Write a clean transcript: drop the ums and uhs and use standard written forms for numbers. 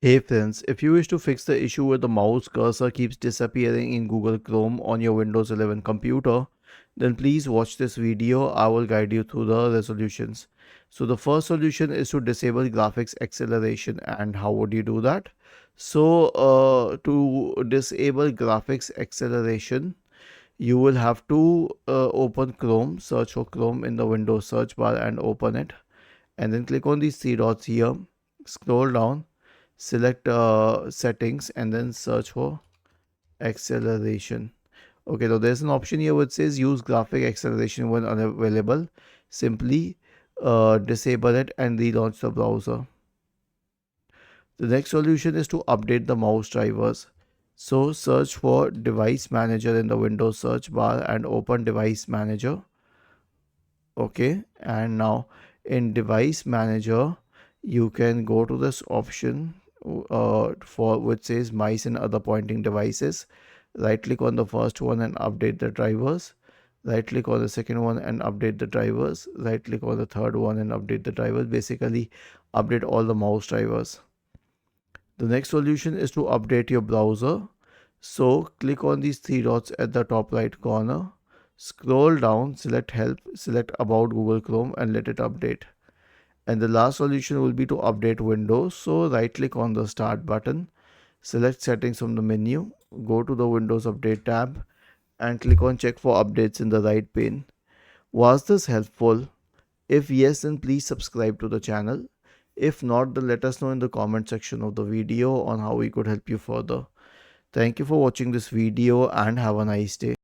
Hey friends, if you wish to fix the issue where the mouse cursor keeps disappearing in Google Chrome on your Windows 11 computer, then please watch this video. I will guide you through the resolutions. So the first solution is to disable graphics acceleration. And how would you do that? To disable graphics acceleration, you will have to open Chrome, search for Chrome in the Windows search bar and open it. And then click on these three dots here, scroll down, select settings, and then search for acceleration. Okay, so there's an option here which says use graphic acceleration when unavailable. Simply disable it and relaunch the browser. The next solution is to update the mouse drivers. So search for device manager in the Windows search bar and open device manager. Okay, and now in device manager you can go to this option for which says mice and other pointing devices. Right click on the first one and update the drivers. Right click on the second one and update the drivers. Right click on the third one and update the drivers. Basically update all the mouse drivers. The next solution is to update your browser. So click on these three dots at the top right corner. Scroll down, select help, select about Google Chrome and let it update. And the last solution will be to update Windows. So right click on the start button, select settings from the menu, go to the Windows Update tab and click on check for updates in the right pane. Was this helpful? If yes, then please subscribe to the channel. If not, then let us know in the comment section of the video on how we could help you further. Thank you for watching this video and have a nice day.